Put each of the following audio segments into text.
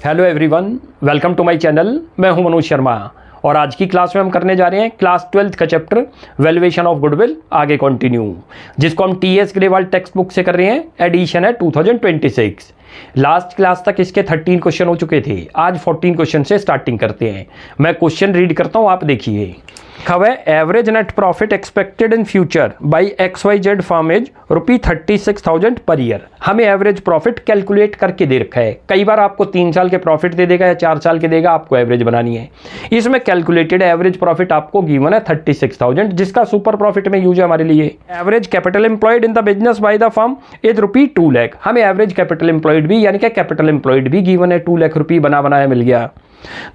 Hello everyone, welcome to my channel. मैं हूं मनोज शर्मा और आज की क्लास में हम करने जा रहे हैं क्लास 12th का चैप्टर वैल्यूएशन ऑफ गुडविल आगे कंटिन्यू, जिसको हम टीएस ग्रेवाल टेक्स्ट बुक से कर रहे हैं। एडिशन है 2026। लास्ट क्लास तक इसके 13 क्वेश्चन हो चुके थे। आज 14 क्वेश्चन से स्टार्टिंग करते हैं। मैं क्वेश्चन रीड करता हूं, आप देखिए। Average net profit expected in future by XYZ firm is ₹36,000 per year. हमें एवरेज प्रॉफिट कैलकुलेट करके दे रखा है। कई बार आपको 3 साल के प्रॉफिट दे देगा या 4 साल के देगा, आपको एवरेज बनानी है। इसमें कैलकुलेटेड एवरेज प्रॉफिट आपको गिवन है 36,000, जिसका सुपर प्रॉफिट में यूज है हमारे लिए। Average capital employed in the business by the firm is ₹2 lakh. हमें एवरेज कैपिटल एम्प्लॉयड भी यानी कि कैपिटल एम्प्लॉयड भी गिवन है, 2 लाख रुपये बनाया मिल गया।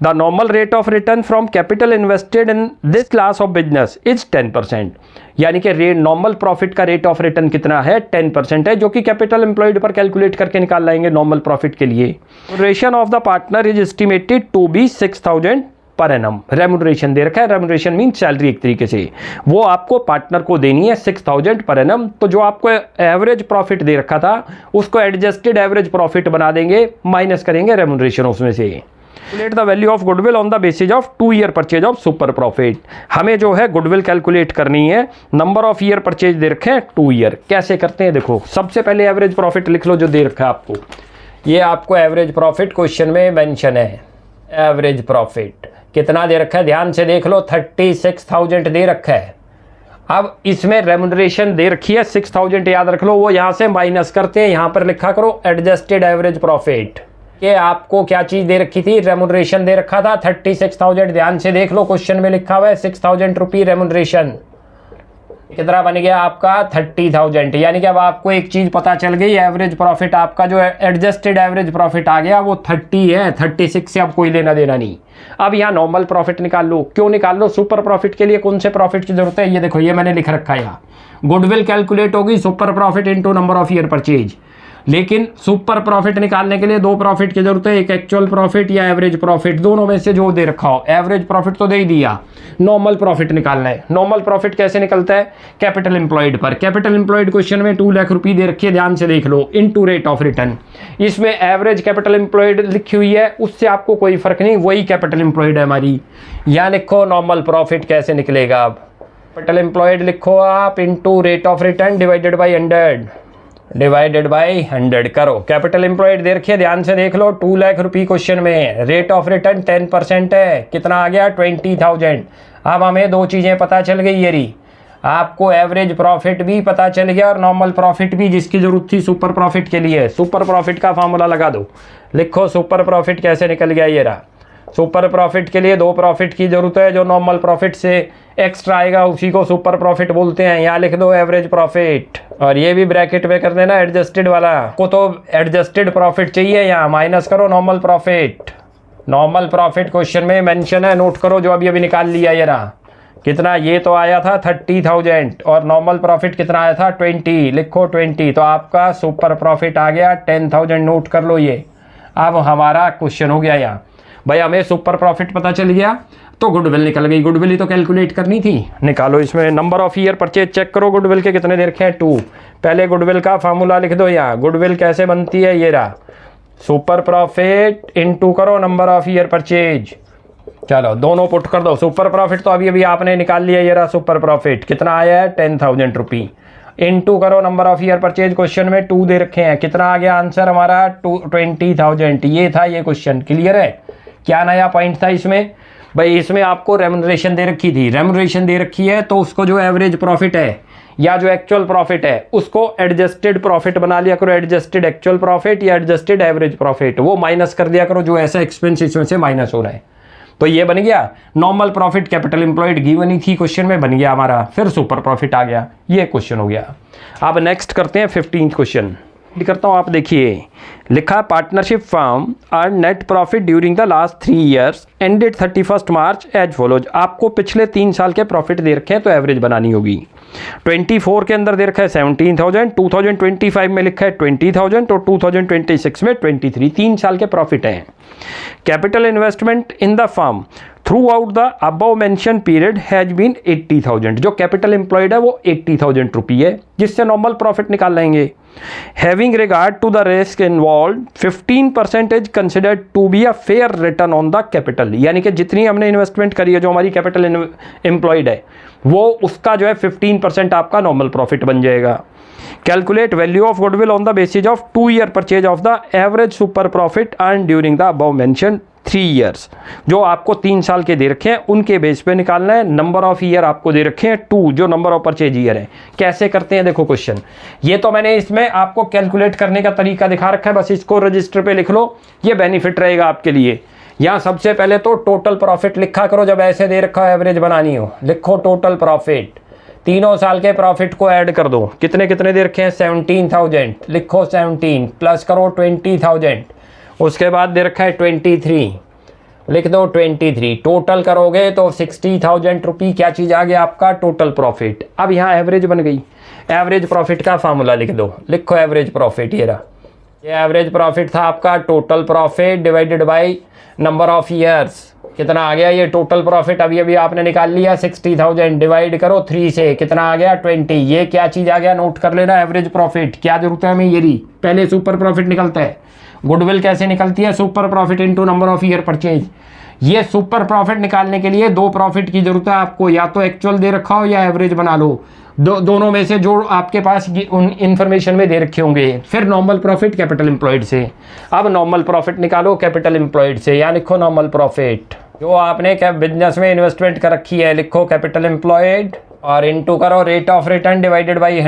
The normal rate of return from capital invested in this class of business is 10%। यानी कि रेट नॉर्मल प्रॉफिट का रेट ऑफ रिटर्न कितना है? 10% है, जो कि कैपिटल एम्प्लॉयड पर कैलकुलेट करके निकाल लाएंगे नॉर्मल प्रॉफिट के लिए। Remuneration of the partner is estimated to be 6,000 per annum. Remuneration दे रखा है, रेमुनरेशन मीन सैलरी एक तरीके से। वो आपको पार्टनर को देनी है 6,000 पर एनम। तो जो आपको एवरेज प्रॉफिट दे रखा था उसको एडजस्टेड एवरेज प्रॉफिट बना देंगे, माइनस करेंगे रेमुनरेशन उसमें से। Calculate the value of goodwill on the basis of 2 year purchase of super profit. हमें जो है गुडविल कैलकुलेट करनी है। नंबर ऑफ ईयर परचेज दे रखे हैं 2 ईयर। कैसे करते हैं देखो। सबसे पहले एवरेज प्रॉफिट लिख लो जो दे रखा है आपको। ये आपको एवरेज प्रॉफिट क्वेश्चन में मेंशन है। एवरेज प्रॉफिट कितना दे रखा है ध्यान से देख लो, 36,000 दे रखा है। अब इसमें रेमुनरेशन दे रखी है 6,000, याद रख लो। वो यहाँ से माइनस करते हैं, यहाँ पर लिखा करो एडजस्टेड एवरेज प्रॉफिट। ये आपको क्या चीज दे रखी थी? रेमुनरेशन दे रखा था 36,000। ध्यान से देख लो, क्वेश्चन में लिखा हुआ है 6,000 रुपये रेमुनरेशन। कितना बन गया आपका? 30,000। यानी कि अब आपको एक चीज पता चल गई, एवरेज प्रॉफिट आपका जो एडजस्टेड एवरेज प्रॉफिट आ गया वो 30 है। 36 से अब कोई लेना देना नहीं। अब यहाँ नॉर्मल प्रॉफिट निकाल लो। क्यों निकाल लो? सुपर प्रॉफिट के लिए कौन से प्रॉफिट की जरूरत है? ये देखो, ये मैंने लिख रखा है यहाँ। गुडविल कैलकुलेट होगी super profit into number of year purchase. लेकिन सुपर प्रॉफिट निकालने के लिए 2 प्रॉफिट की जरूरत है, एक एक्चुअल प्रॉफिट या एवरेज प्रॉफिट। दोनों में से जो दे रखा हो। एवरेज प्रॉफिट तो दे ही दिया, नॉर्मल प्रॉफिट निकालना है। नॉर्मल प्रॉफिट कैसे निकलता है? कैपिटल एम्प्लॉयड पर। कैपिटल एम्प्लॉयड क्वेश्चन में 2 लाख रुपये दे रखी है, ध्यान से देख लो, इनटू रेट ऑफ रिटर्न। इसमें एवरेज कैपिटल एम्प्लॉयड लिखी हुई है, उससे आपको कोई फर्क नहीं, वही कैपिटल एम्प्लॉयड है हमारी। यहाँ लिखो नॉर्मल प्रॉफिट कैसे निकलेगा। अब कैपिटल एम्प्लॉयड लिखो आप into rate of return divided by 100 करो। कैपिटल एम्प्लॉयड दे रखिए, ध्यान से देख लो, 2 लाख रुपये क्वेश्चन में। रेट ऑफ रिटर्न 10% है। कितना आ गया? 20,000। अब हमें 2 चीजें पता चल गई। ये रही, आपको एवरेज प्रॉफिट भी पता चल गया और नॉर्मल प्रॉफिट भी, जिसकी जरूरत थी सुपर प्रॉफिट के लिए। सुपर प्रॉफिट का फॉर्मूला लगा दो। लिखो सुपर प्रॉफिट कैसे निकल गया। ये रहा। सुपर प्रॉफिट के लिए 2 प्रॉफिट की जरूरत है। जो नॉर्मल प्रॉफिट से एक्स्ट्रा आएगा उसी को सुपर प्रॉफिट बोलते हैं। यहाँ लिख दो एवरेज प्रॉफिट, और ये भी ब्रैकेट में कर देना एडजस्टेड वाला को। तो एडजस्टेड प्रॉफिट चाहिए, यहाँ माइनस करो normal profit. Normal profit question में मेंशन है, नोट करो जो अभी निकाल लिया। ये रहा। कितना? ये तो आया था 30,000 और नॉर्मल प्रॉफिट कितना आया था? 20। लिखो 20। तो आपका सुपर प्रॉफिट आ गया 10,000। नोट कर लो ये। अब हमारा क्वेश्चन हो गया यहाँ। भाई हमें सुपर प्रॉफिट पता चल गया तो गुडविल निकल गई। गुडविल ही तो कैलकुलेट करनी थी। निकालो इसमें number of year purchase check करो। गुडविल के कितने दे रखे हैं? 2। पहले गुडविल का फार्मूला लिख दो यहाँ। गुडविल कैसे बनती है? ये रहा, सुपर प्रॉफिट इनटू करो नंबर ऑफ ईयर परचेज। चलो दोनों पुट कर दो। सुपर प्रॉफिट तो अभी आपने निकाल लिया। ये रहा सुपर प्रॉफिट, कितना आया है? 10,000 रुपये। इनटू करो number of year purchase. Question में 2 दे रखे हैं। कितना आ गया आंसर हमारा? 20,000। ये था ये क्वेश्चन। क्लियर है? क्या नया पॉइंट था इसमें? भाई इसमें आपको रेमुनरेशन दे रखी थी। रेमुनरेशन दे रखी है तो उसको जो एवरेज प्रॉफिट है या जो एक्चुअल प्रॉफिट है उसको एडजस्टेड प्रॉफिट बना लिया करो। एडजस्टेड एक्चुअल प्रॉफिट या एडजस्टेड एवरेज प्रॉफिट, वो माइनस कर दिया करो जो ऐसा एक्सपेंस इसमें से माइनस हो रहा है। तो ये बन गया normal profit. Capital employed given ही थी क्वेश्चन में, बन गया हमारा। फिर सुपर प्रॉफिट आ गया। ये क्वेश्चन हो गया। अब नेक्स्ट करते हैं 15th क्वेश्चन। करता हूँ, आप देखिए। लिखा partnership firm earn net profit during the last 3 years ended 31 March as follows. आपको पिछले 3 साल के प्रॉफिट दे रखे हैं तो एवरेज बनानी होगी। 24 के अंदर दे रखा है 17,000, 2025 में लिखा है 20,000 और 2026 में 23। 3 साल के प्रॉफिट हैं। Capital investment in the firm throughout the above mention period has been 80,000। जो कैपिटल एम्प्लॉयड है वो 80,000 रुपये है, जिससे नॉर्मल प्रॉफिट निकाल लेंगे। Having regard to the risk involve 15% is considered to be a fair return on the capital, यानी कि जितनी हमने इन्वेस्टमेंट करी है, जो हमारी कैपिटल एम्प्लॉयड है, वो उसका जो है 15% आपका नॉर्मल प्रॉफिट बन जाएगा। Calculate value of goodwill on the basis of 2 year purchase of the average super profit earn during the above mention 3 years, जो आपको 3 साल के दे रखे हैं उनके बेस पे निकालना है। नंबर ऑफ ईयर आपको दे रखे हैं 2, जो नंबर ऑफ परचेज ईयर है। कैसे करते हैं देखो क्वेश्चन, ये तो मैंने इसमें आपको कैलकुलेट करने का तरीका दिखा रखा है, बस इसको रजिस्टर पे लिख लो, ये बेनिफिट रहेगा आपके लिए। यहाँ सबसे पहले तो टोटल प्रॉफिट लिखा करो, जब ऐसे दे रखा है एवरेज बनानी हो, लिखो टोटल प्रॉफिट, तीनों साल के प्रॉफिट को ऐड कर दो, कितने कितने दे रखे हैं 17,000, लिखो 17 प्लस करो 20,000, उसके बाद दे रखा है 23, लिख दो 23, टोटल करोगे तो 60,000 रुपये क्या चीज़ आ गया आपका टोटल प्रॉफिट। अब यहाँ एवरेज बन गई, एवरेज प्रॉफिट का फार्मूला लिख दो, लिखो एवरेज प्रॉफिट, ये रहा, ये एवरेज प्रॉफिट था आपका total profit divided by number of years, कितना आ गया ये टोटल प्रॉफिट अभी अभी आपने निकाल लिया 60,000, डिवाइड करो 3 से, कितना आ गया 20, ये क्या चीज़ आ गया नोट कर लेना, एवरेज प्रॉफिट। क्या जरूरत है हमें, ये रही, पहले सुपर प्रॉफिट निकलता है, गुडविल कैसे निकलती है, super profit into number of year purchase. ये सुपर प्रॉफिट निकालने के लिए 2 प्रॉफिट की जरूरत है आपको, या तो एक्चुअल दे रखा हो या एवरेज बना लो, दोनों में से जो आपके पास उन इन्फॉर्मेशन में दे रखे होंगे। फिर नॉर्मल प्रॉफिट कैपिटल एम्प्लॉयड से, अब नॉर्मल प्रॉफिट निकालो कैपिटल एम्प्लॉयड से, या लिखो नॉर्मल प्रॉफिट जो आपने बिजनेस में इन्वेस्टमेंट कर रखी है, लिखो कैपिटल एम्प्लॉयड और इनटू करो rate of return divided by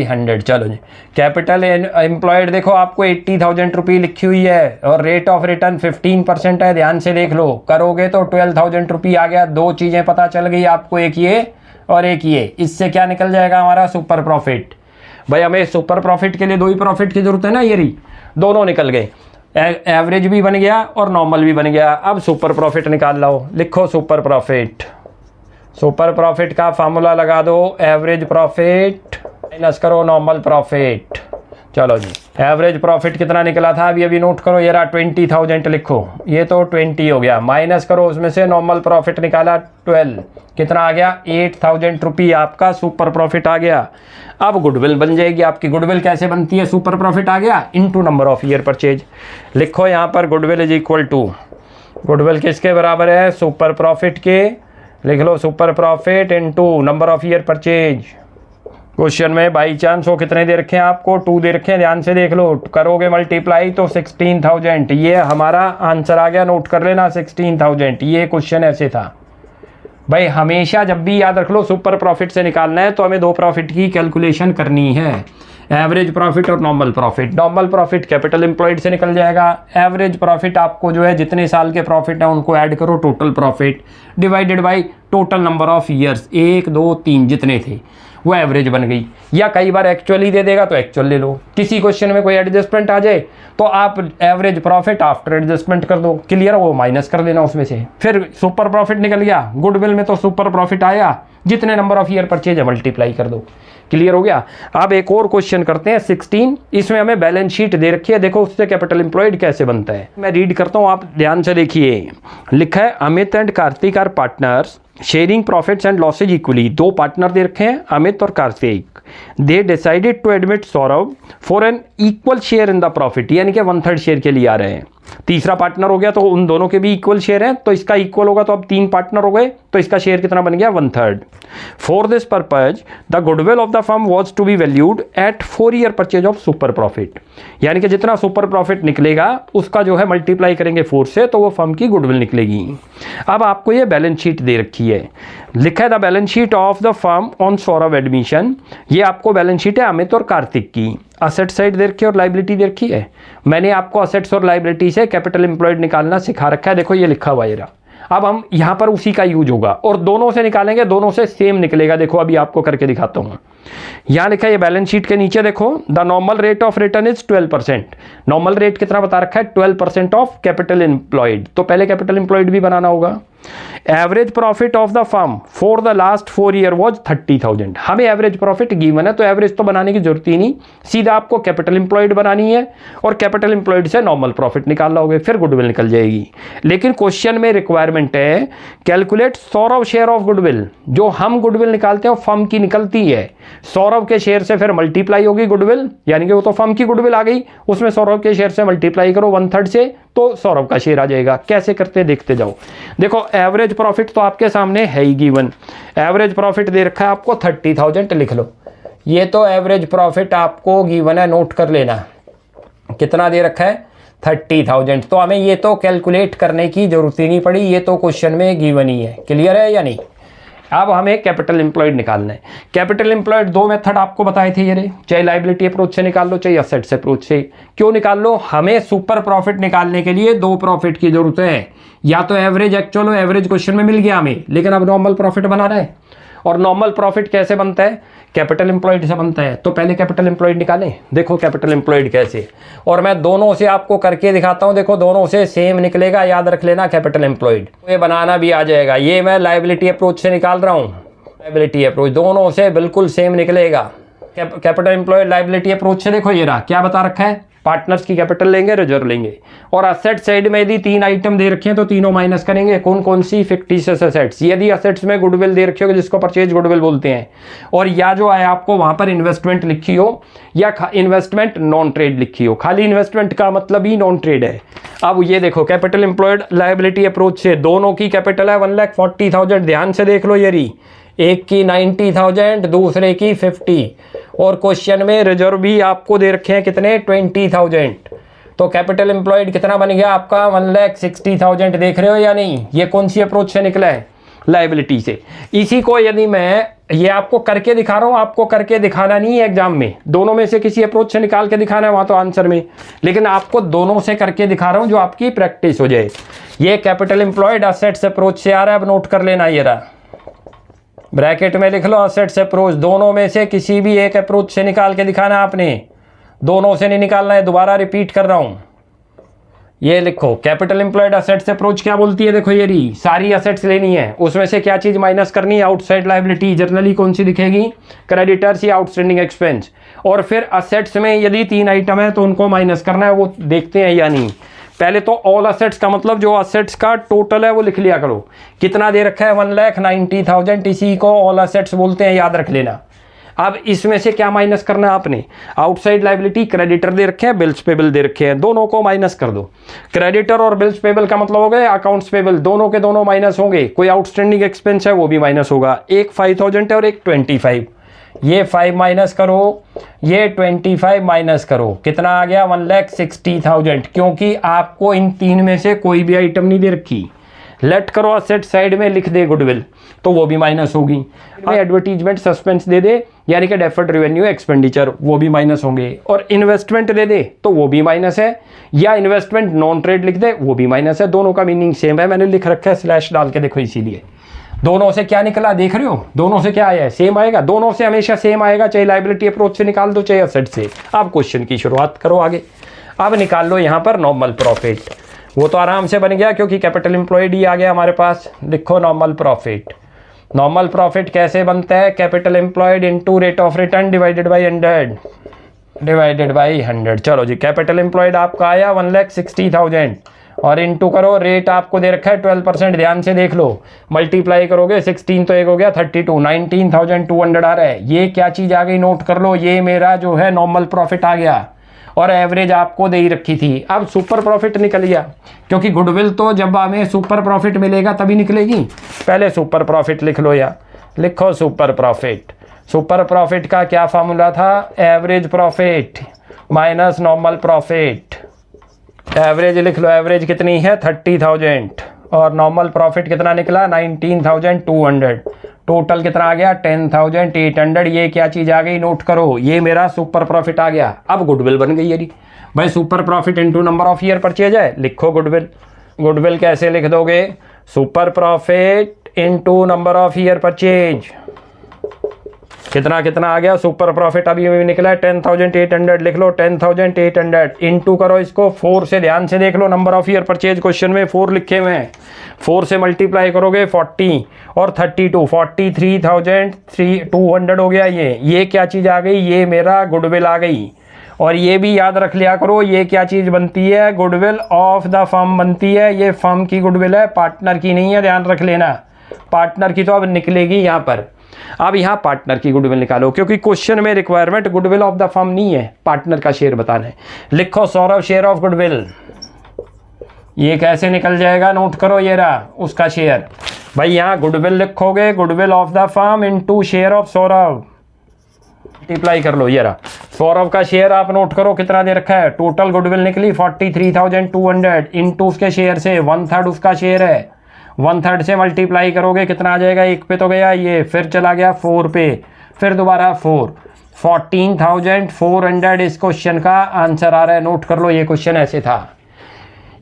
100। चलो जी, कैपिटल एम्प्लॉयड देखो आपको 80,000 रुपये लिखी हुई है और रेट ऑफ रिटर्न 15% है, ध्यान से देख लो, करोगे तो 12,000 रुपये आ गया। 2 चीज़ें पता चल गई आपको, एक ये और एक ये, इससे क्या निकल जाएगा हमारा सुपर प्रॉफिट। भाई हमें सुपर प्रॉफिट के लिए 2 ही प्रॉफिट की जरूरत है ना, ये रही, दोनों निकल गए, एवरेज भी बन गया और नॉर्मल भी बन गया। अब सुपर प्रॉफिट निकाल लो, लिखो सुपर प्रॉफिट, सुपर प्रॉफिट का फार्मूला लगा दो, एवरेज प्रॉफिट माइनस करो नॉर्मल प्रॉफिट। चलो जी, एवरेज प्रॉफिट कितना निकला था अभी अभी नोट करो, ये रहा 20,000, लिखो ये तो 20 हो गया, माइनस करो उसमें से नॉर्मल प्रॉफिट निकाला 12, कितना आ गया 8,000 रुपये आपका सुपर प्रॉफिट आ गया। अब गुडविल बन जाएगी आपकी। गुडविल कैसे बनती है, सुपर प्रॉफिट आ गया into number of year purchase, लिखो यहाँ पर goodwill is equal to, goodwill किसके बराबर है, सुपर प्रॉफिट के, लिख लो super profit into number of year purchase. Question में बाई चांस वो कितने दे रखे हैं आपको, 2 दे रखे हैं, ध्यान से देख लो, करोगे मल्टीप्लाई तो 16,000, ये हमारा आंसर आ गया, नोट कर लेना 16,000। ये क्वेश्चन ऐसे था भाई, हमेशा जब भी याद रख लो सुपर प्रॉफिट से निकालना है तो हमें 2 प्रॉफिट की कैलकुलेशन करनी है, एवरेज प्रॉफिट और normal profit. Normal profit capital employed से निकल जाएगा, एवरेज प्रॉफिट आपको जो है जितने साल के प्रॉफिट है उनको ऐड करो total profit divided by total number of years, 1 2 3 जितने थे वो एवरेज बन गई। या कई बार एक्चुअली दे देगा तो एक्चुअल ले लो, किसी क्वेश्चन में कोई एडजस्टमेंट आ जाए तो आप एवरेज प्रॉफिट आफ्टर एडजस्टमेंट कर दो, क्लियर, वो माइनस कर देना उसमें से। फिर सुपर प्रॉफिट निकल गया, गुडविल में तो सुपर प्रॉफिट आया, जितने नंबर ऑफ ईयर परचेज है मल्टीप्लाई कर दो, क्लियर हो गया। अब एक और क्वेश्चन करते हैं 16, इसमें हमें बैलेंस शीट दे रखी है, देखो उससे कैपिटल एम्प्लॉयड कैसे बनता है। मैं रीड करता हूँ, आप ध्यान से देखिए, लिखा है Amit and Kartik are partners sharing profits and losses equally. 2 partner दे रखे हैं, अमित और Kartik. They decided to admit Saurabh for an equal share in the profit, यानी कि 1/3 शेयर के लिए आ रहे हैं। तीसरा पार्टनर हो गया तो उन दोनों के भी इक्वल शेयर है, तो इसका इक्वल होगा, तो अब 3 पार्टनर हो गए तो इसका शेयर कितना बन गया 1/3। For this purpose the goodwill of the firm was to be valued at 4 year purchase of super profit, यानी कि जितना सुपर प्रॉफिट निकलेगा उसका जो है मल्टीप्लाई करेंगे 4 से तो वो फर्म की गुडविल निकलेगी। अब आपको ये बैलेंस शीट दे रखी है, लिखा है the balance sheet of the firm on Saurabh admission. ये आपको बैलेंस शीट है अमित और कार्तिक की, असेट साइड दे रखी है और लाइबिलिटी दे रखी है। मैंने आपको असेट्स और लाइबिलिटी से कैपिटल एम्प्लॉयड निकालना सिखा रखा है, देखो ये लिखा हुआ है। अब हम यहाँ पर उसी का यूज होगा और दोनों से निकालेंगे, दोनों से सेम निकलेगा। देखो अभी आपको करके दिखाता हूँ, यहाँ लिखा है ये बैलेंस शीट के नीचे देखो, the normal rate of return is 12%। Normal rate कितना बता रखा है 12% ऑफ कैपिटल एम्प्लॉयड, तो पहले कैपिटल एम्प्लॉयड भी बनाना होगा। Average profit of the firm for the last 4 year was 30,000। हमें एवरेज प्रॉफिट गिवन है तो एवरेज तो बनाने की जरूरत ही नहीं, सीधा आपको कैपिटल एम्प्लॉयड बनानी है और कैपिटल एम्प्लॉयड से नॉर्मल प्रॉफिट निकालना होगा, फिर गुडविल निकल जाएगी। लेकिन क्वेश्चन में रिक्वायरमेंट है calculate Saurabh share of goodwill, जो हम गुडविल निकालते हैं फर्म की निकलती है, सौरभ के शेयर से फिर मल्टीप्लाई होगी गुडविल, यानी कि वो तो फर्म की गुडविल आ गई, उसमें सौरभ के शेयर से मल्टीप्लाई करो 1/3 से तो सौरभ का शेयर आ जाएगा। कैसे करते देखते जाओ। देखो एवरेज प्रॉफिट तो आपके सामने है ही गिवन, एवरेज प्रॉफिट दे रखा है आपको 30,000, लिख लो। ये तो एवरेज प्रॉफिट आपको गिवन है, नोट कर लेना। कितना दे रखा है 30,000। तो हमें ये तो कैलकुलेट करने की जरूरत ही नहीं पड़ी, ये तो क्वेश्चन में गिवन ही है। क्लियर है या नहीं। अब हमें कैपिटल एम्प्लॉयड निकालना है। कैपिटल एम्प्लॉयड दो मेथड आपको बताए थे ये, चाहे लायबिलिटी अप्रोच से निकाल लो चाहे असेट्स अप्रोच से। क्यों निकाल लो, हमें सुपर प्रॉफिट निकालने के लिए दो प्रॉफिट की जरूरत है, या तो एवरेज एक्चुअल हो, एवरेज क्वेश्चन में मिल गया हमें, लेकिन अब नॉर्मल प्रॉफिट बनाना है। और नॉर्मल प्रॉफिट कैसे बनता है, कैपिटल एम्प्लॉयड से बनता है। तो पहले कैपिटल एम्प्लॉयड निकालें। देखो कैपिटल एम्प्लॉयड कैसे, और मैं दोनों से आपको करके दिखाता हूं। देखो दोनों से सेम निकलेगा, याद रख लेना कैपिटल एम्प्लॉयड। ये बनाना भी आ जाएगा। ये मैं लायबिलिटी अप्रोच से निकाल रहा हूं, लायबिलिटी अप्रोच दोनों से बिल्कुल सेम निकलेगा। कैपिटल एम्प्लॉयड लायबिलिटी अप्रोच से देखो ये रहा, क्या बता रखा है, पार्टनर्स की कैपिटल लेंगे, रिजर्व लेंगे, और असेट साइड में यदि 3 आइटम दे रखे हैं तो तीनों माइनस करेंगे। कौन कौन सी, फिक्टिशियस असेट्स। यदि असेट्स में गुडविल दे रखी हो जिसको परचेज गुडविल बोलते हैं, और या जो है आपको वहां पर इन्वेस्टमेंट लिखी हो या इन्वेस्टमेंट नॉन ट्रेड लिखी हो। खाली इन्वेस्टमेंट का मतलब ही नॉन ट्रेड है। अब ये देखो कैपिटल एम्प्लॉयड लायबिलिटी अप्रोच से दोनों की कैपिटल है 1,40,000। ध्यान से देख लो, ये रही, एक की 90,000, दूसरे की 50, और क्वेश्चन में रिजर्व भी आपको दे रखे हैं कितने, 20,000। तो कैपिटल एम्प्लॉयड कितना बन गया आपका 1,60,000। देख रहे हो या नहीं, ये कौन सी अप्रोच से निकला है, लायबिलिटी से। इसी को यदि मैं ये आपको करके दिखा रहा हूं, आपको करके दिखाना नहीं है एग्जाम में, दोनों में से किसी अप्रोच से निकाल के दिखाना है वहां तो आंसर में, लेकिन आपको दोनों से करके दिखा रहा हूं जो आपकी प्रैक्टिस हो जाए। ये कैपिटल एम्प्लॉयड असेट्स अप्रोच से आ रहा है, अब नोट कर लेना। ये रहा, ब्रैकेट में लिख लो असेट्स अप्रोच। दोनों में से किसी भी एक अप्रोच से निकाल के दिखाना आपने, दोनों से नहीं निकालना है। दोबारा रिपीट कर रहा हूं, ये लिखो कैपिटल एम्प्लॉयड असेट्स अप्रोच क्या बोलती है। देखो ये रही, सारी असेट्स लेनी है, उसमें से क्या चीज माइनस करनी है, आउटसाइड लायबिलिटी। जनरली कौन सी दिखेगी, क्रेडिटर्स या आउटस्टैंडिंग एक्सपेंस। और फिर असेट्स में यदि 3 आइटम है तो उनको माइनस करना है, वो देखते हैं या नहीं। पहले तो ऑल असेट्स का मतलब जो असेट्स का टोटल है वो लिख लिया करो। कितना दे रखा है 1,90,000, इसी को ऑल असेट्स बोलते हैं, याद रख लेना। अब इसमें से क्या माइनस करना है आपने, आउटसाइड लायबिलिटी, क्रेडिटर दे रखे हैं, बिल्स पेबल दे रखे हैं, दोनों को माइनस कर दो। क्रेडिटर और बिल्स पेबल का मतलब हो गए अकाउंट्स पेबल, दोनों के दोनों माइनस होंगे। कोई आउटस्टैंडिंग एक्सपेंस है वो भी माइनस होगा। एक 5,000 है और एक 25, ये 5 माइनस करो, ये 25 माइनस करो, कितना आ गया 1,60,000। क्योंकि आपको इन तीन में से कोई भी आइटम नहीं दे रखी। लेट करो असेट साइड में लिख दे गुडविल, तो वो भी माइनस होगी। एडवर्टीजमेंट सस्पेंस दे दे, यानी कि डेफर्ड रेवेन्यू एक्सपेंडिचर, वो भी माइनस होंगे। और इन्वेस्टमेंट दे दे तो वो भी माइनस है, या इन्वेस्टमेंट नॉन ट्रेड लिख दे वो भी माइनस है। दोनों का मीनिंग सेम है, मैंने लिख रखा है स्लैश डाल के, देखो इसीलिए। दोनों से क्या निकला देख रहे हो, दोनों से क्या आया है, सेम आएगा। दोनों से हमेशा सेम आएगा, चाहे लायबिलिटी अप्रोच से निकाल दो चाहे असेट से। अब क्वेश्चन की शुरुआत करो आगे। अब निकाल लो यहाँ पर नॉर्मल प्रॉफिट, वो तो आराम से बन गया क्योंकि कैपिटल एम्प्लॉयड ही आ गया हमारे पास। लिखो नॉर्मल प्रॉफिट। नॉर्मल प्रॉफिट कैसे बनता है, capital employed into rate of return divided by 100। चलो जी, कैपिटल एम्प्लॉयड आपका आया 1,60,000 और इनटू करो, रेट आपको दे रखा है 12%। ध्यान से देख लो, मल्टीप्लाई करोगे 16 तो एक हो गया 32, 19,200 आ रहा है। ये क्या चीज आ गई, नोट कर लो, ये मेरा जो है नॉर्मल प्रॉफिट आ गया। और एवरेज आपको दे ही रखी थी। अब सुपर प्रॉफिट निकल गया, क्योंकि गुडविल तो जब हमें सुपर प्रॉफिट मिलेगा तभी निकलेगी। पहले सुपर प्रॉफिट लिख लो, या लिखो सुपर प्रॉफिट। सुपर प्रॉफिट का क्या फार्मूला था, average profit minus normal profit. Average लिख लो, एवरेज कितनी है 30,000 और नॉर्मल प्रॉफिट कितना निकला 19,200। टोटल कितना आ गया 10,800। ये क्या चीज आ गई, नोट करो, ये मेरा सुपर प्रॉफिट आ गया। अब गुडविल बन गई। यदि भाई super profit into number of year purchase है, लिखो गुडविल। गुडविल कैसे लिख दोगे, super profit into number of year purchase. कितना कितना आ गया सुपर प्रॉफिट, अभी निकला है 10,800। लिख लो 10,800 इनटू करो इसको 4 से। ध्यान से देख लो, number of year purchase question में 4 लिखे हुए हैं। 4 से मल्टीप्लाई करोगे 40 और 32, 43,200 हो गया। ये क्या चीज़ आ गई, ये मेरा गुडविल आ गई। और ये भी याद रख लिया करो, ये क्या चीज़ बनती है, गुडविल ऑफ द फर्म बनती है। ये फर्म की गुडविल है, पार्टनर की नहीं है, ध्यान रख लेना। पार्टनर की तो अब निकलेगी यहाँ पर। अब यहाँ पार्टनर की गुडविल निकालो, क्योंकि क्वेश्चन में requirement goodwill of the firm नहीं है, पार्टनर का शेयर बताना है। लिखो सौरभ शेयर ऑफ गुडविल, ये कैसे निकल जाएगा, नोट करो, ये रहा उसका शेयर। भाई यहाँ गुडविल लिखोगे, goodwill of the firm into share of Saurabh, multiply कर लो, ये रहा सौरभ का शेयर। आप नोट करो कितना दे रखा है, टोटल गुडविल निकली 43,200 इनटू उसके शेयर से 1/3 उसका शेयर है, 1/3 से मल्टीप्लाई करोगे कितना आ जाएगा, 1 पे तो गया ये, फिर चला गया 4 पे, फिर दोबारा 4, 14,400 इस क्वेश्चन का आंसर आ रहा है। नोट कर लो, ये क्वेश्चन ऐसे था।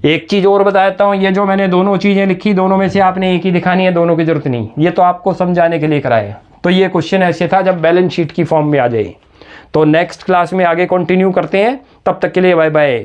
एक चीज़ और बता देता हूँ, ये जो मैंने दोनों चीज़ें लिखी, दोनों में से आपने एक ही दिखानी है, दोनों की जरूरत नहीं, ये तो आपको समझाने के लिए कराए। तो ये क्वेश्चन ऐसे था जब बैलेंस शीट की फॉर्म में आ जाए। तो नेक्स्ट क्लास में आगे कंटिन्यू करते हैं, तब तक के लिए बाय बाय।